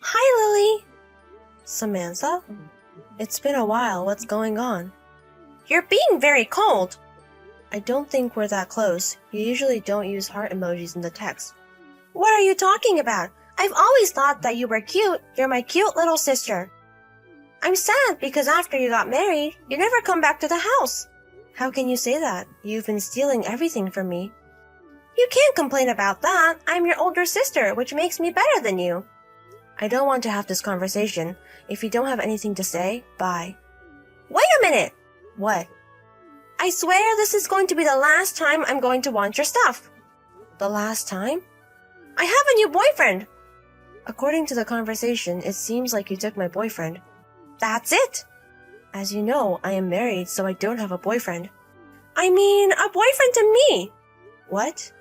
Hi, Lily. Samantha? It's been a while. What's going on? You're being very cold. I don't think we're that close. You usually don't use heart emojis in the text. What are you talking about? I've always thought that you were cute. You're my cute little sister. I'm sad because after you got married, you never come back to the house. How can you say that? You've been stealing everything from me. You can't complain about that. I'm your older sister, which makes me better than you. I don't want to have this conversation. If you don't have anything to say, bye. Wait a minute! What? I swear this is going to be the last time I'm going to want your stuff. The last time? I have a new boyfriend. According to the conversation, it seems like you took my boyfriend. That's it. As you know, I am married, so I don't have a boyfriend. I mean, a boyfriend to me. What?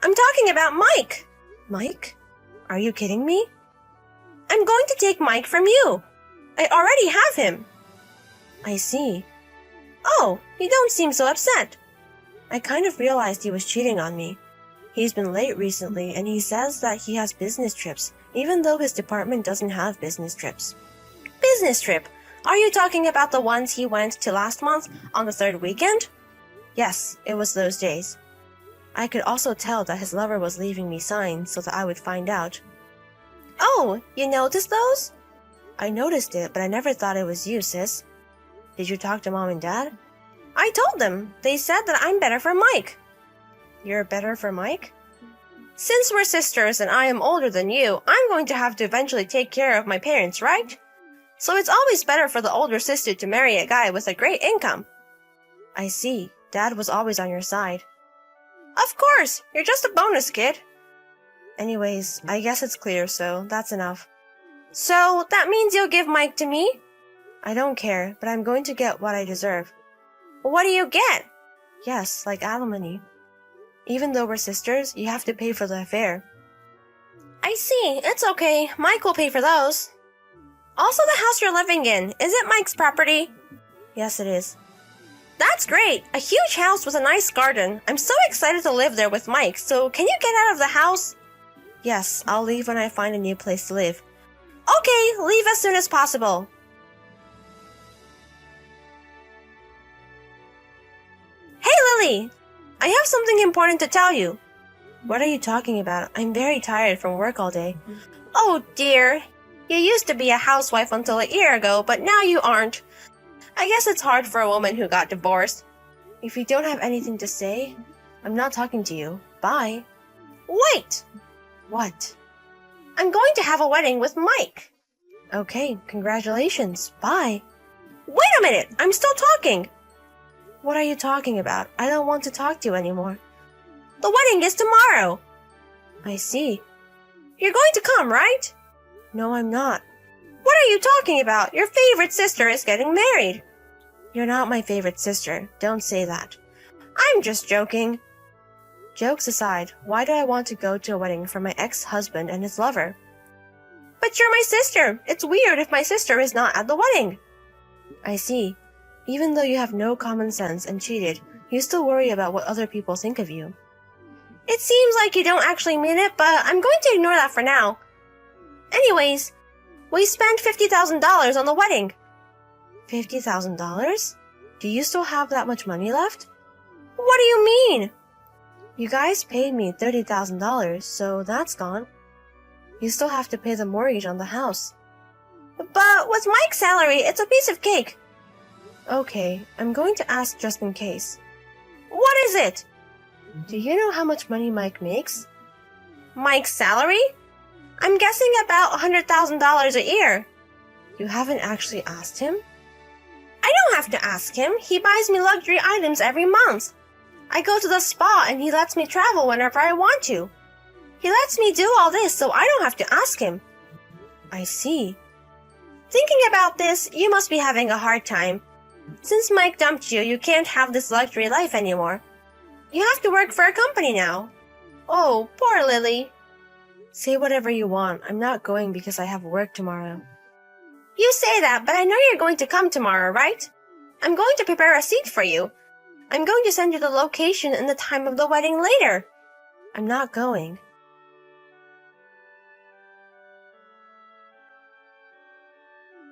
I'm talking about Mike. Mike? Are you kidding me? I'm going to take Mike from you. I already have him. I see. Oh, you don't seem so upset. I kind of realized he was cheating on me. He's been late recently, and he says that he has business trips, even though his department doesn't have business trips. Business trip? Are you talking about the ones he went to last month on the third weekend? Yes, it was those days. I could also tell that his lover was leaving me signs so that I would find out. Oh, you noticed those? I noticed it, but I never thought it was you, sis. Did you talk to Mom and Dad? I told them. They said that I'm better for Mike. You're better for Mike? Since we're sisters and I am older than you, I'm going to have to eventually take care of my parents, right? So it's always better for the older sister to marry a guy with a great income. I see. Dad was always on your side. Of course! You're just a bonus kid. Anyways, I guess it's clear, so that's enough. So, that means you'll give Mike to me? I don't care, but I'm going to get what I deserve. What do you get? Yes, like alimony. Even though we're sisters, you have to pay for the affair. I see, it's okay. Mike will pay for those. Also, the house you're living in, is it Mike's property? Yes, it is. That's great! A huge house with a nice garden. I'm so excited to live there with Mike, so can you get out of the house? Yes, I'll leave when I find a new place to live. Okay, leave as soon as possible. Hey, Lily! I have something important to tell you. What are you talking about? I'm very tired from work all day. Oh dear. You used to be a housewife until a year ago, but now you aren't. I guess it's hard for a woman who got divorced. If you don't have anything to say, I'm not talking to you. Bye. Wait! What? I'm going to have a wedding with Mike. Okay, congratulations. Bye. Wait a minute! I'm still talking! What are you talking about? I don't want to talk to you anymore. The wedding is tomorrow. I see. You're going to come, right? No, I'm not. What are you talking about? Your favorite sister is getting married. You're not my favorite sister. Don't say that. I'm just joking. Jokes aside, why do I want to go to a wedding for my ex-husband and his lover? But you're my sister. It's weird if my sister is not at the wedding. I see. Even though you have no common sense and cheated, you still worry about what other people think of you. It seems like you don't actually mean it, but I'm going to ignore that for now. Anyways, we spent $50,000 on the wedding. $50,000? Do you still have that much money left? What do you mean? You guys paid me $30,000, so that's gone. You still have to pay the mortgage on the house. But with Mike's salary, it's a piece of cake. Okay, I'm going to ask just in case. What is it? Do you know how much money Mike makes? Mike's salary? I'm guessing about $100,000 a year. You haven't actually asked him? I don't have to ask him. He buys me luxury items every month. I go to the spa and he lets me travel whenever I want to. He lets me do all this so I don't have to ask him. I see. Thinking about this, you must be having a hard time. Since Mike dumped you, you can't have this luxury life anymore. You have to work for a company now. Oh, poor Lily. Say whatever you want. I'm not going because I have work tomorrow. You say that, but I know you're going to come tomorrow, right? I'm going to prepare a seat for you. I'm going to send you the location and the time of the wedding later. I'm not going.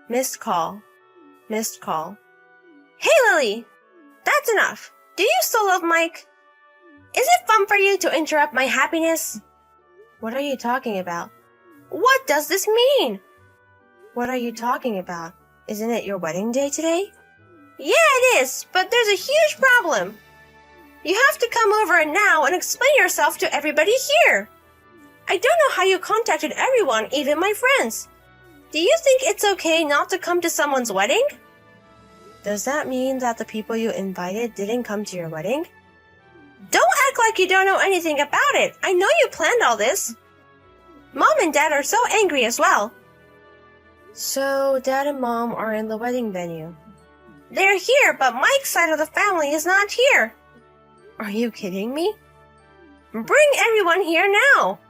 Missed call. Missed call. Hey, Lily! That's enough. Do you still love Mike? Is it fun for you to interrupt my happiness? What are you talking about? What does this mean? What are you talking about? Isn't it your wedding day today? Yeah, it is, but there's a huge problem. You have to come over now and explain yourself to everybody here. I don't know how you contacted everyone, even my friends. Do you think it's okay not to come to someone's wedding? Does that mean that the people you invited didn't come to your wedding? Don't act like you don't know anything about it. I know you planned all this. Mom and Dad are so angry as well. So, Dad and Mom are in the wedding venue. They're here, but Mike's side of the family is not here. Are you kidding me? Bring everyone here now.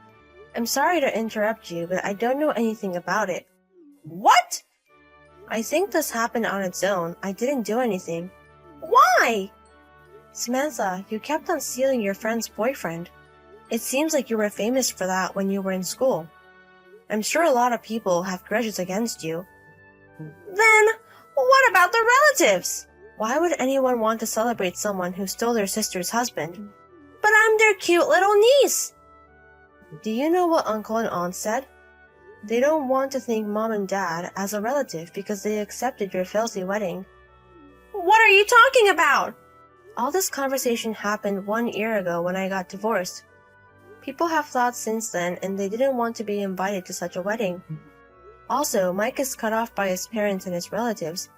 I'm sorry to interrupt you, but I don't know anything about it. What? I think this happened on its own. I didn't do anything. Why? Samantha, you kept on stealing your friend's boyfriend. It seems like you were famous for that when you were in school. I'm sure a lot of people have grudges against you. Then, what about the relatives? Why would anyone want to celebrate someone who stole their sister's husband? But I'm their cute little niece. Do you know what Uncle and Aunt said? They don't want to thank Mom and Dad as a relative because they accepted your filthy wedding. What are you talking about? All this conversation happened 1 year ago when I got divorced. People have thought since then and they didn't want to be invited to such a wedding. Also, Mike is cut off by his parents and his relatives.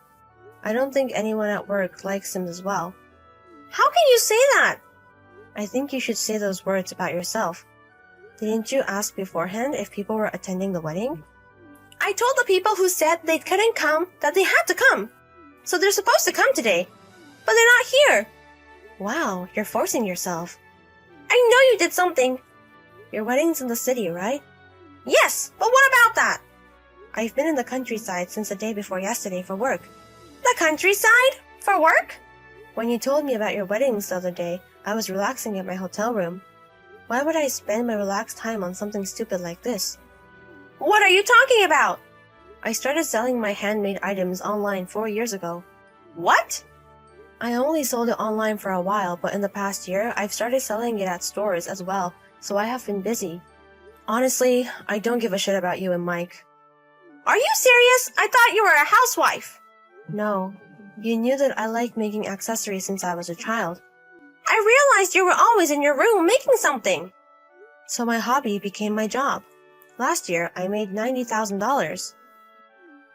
I don't think anyone at work likes him as well. How can you say that? I think you should say those words about yourself. Didn't you ask beforehand if people were attending the wedding? I told the people who said they couldn't come that they had to come. So they're supposed to come today. But they're not here. Wow, you're forcing yourself. I know you did something. Your wedding's in the city, right? Yes, but what about that? I've been in the countryside since the day before yesterday for work. The countryside? For work? When you told me about your weddings the other day, I was relaxing at my hotel room. Why would I spend my relaxed time on something stupid like this? What are you talking about? I started selling my handmade items online 4 years ago. What? I only sold it online for a while, but in the past year, I've started selling it at stores as well, so I have been busy. Honestly, I don't give a shit about you and Mike. Are you serious? I thought you were a housewife. No, you knew that I liked making accessories since I was a child. I realized you were always in your room making something. So my hobby became my job. Last year, I made $90,000.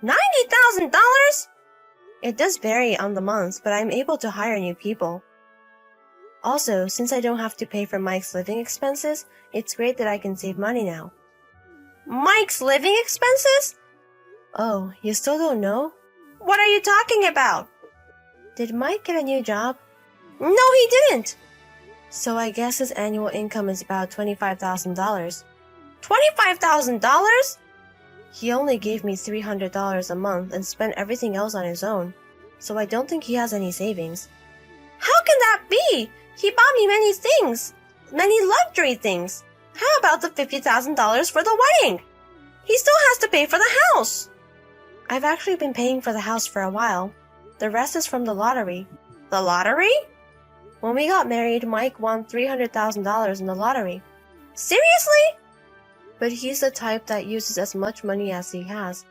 $90,000? It does vary on the months, but I'm able to hire new people. Also, since I don't have to pay for Mike's living expenses, it's great that I can save money now. Mike's living expenses? Oh, you still don't know? What are you talking about? Did Mike get a new job? No, he didn't. So I guess his annual income is about $25,000. $25,000? He only gave me $300 a month and spent everything else on his own, so I don't think he has any savings. How can that be? He bought me many things, many luxury things. How about the $50,000 for the wedding? He still has to pay for the house. I've actually been paying for the house for a while. The rest is from the lottery. The lottery? When we got married, Mike won $300,000 in the lottery. Seriously? But he's the type that uses as much money as he has,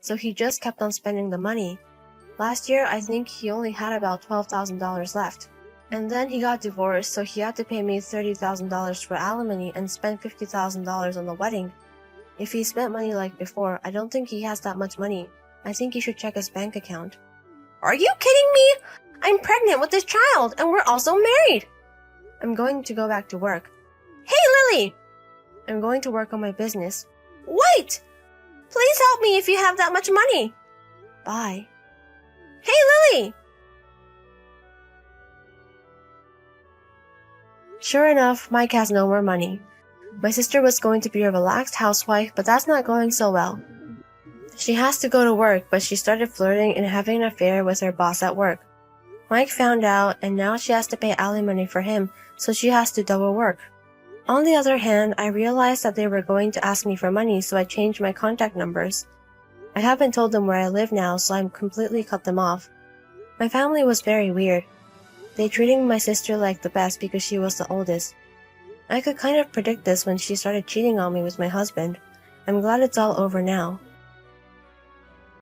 so he just kept on spending the money. Last year, I think he only had about $12,000 left. And then he got divorced, so he had to pay me $30,000 for alimony and spend $50,000 on the wedding. If he spent money like before, I don't think he has that much money. I think you should check his bank account. Are you kidding me? I'm pregnant with this child, and we're also married. I'm going to go back to work. Hey, Lily! I'm going to work on my business. Wait! Please help me if you have that much money. Bye. Hey, Lily! Sure enough, Mike has no more money. My sister was going to be a relaxed housewife, but that's not going so well. She has to go to work, but she started flirting and having an affair with her boss at work. Mike found out, and now she has to pay alimony for him, so she has to double work. On the other hand, I realized that they were going to ask me for money, so I changed my contact numbers. I haven't told them where I live now, so I'm completely cut them off. My family was very weird. They treated my sister like the best because she was the oldest. I could kind of predict this when she started cheating on me with my husband. I'm glad it's all over now.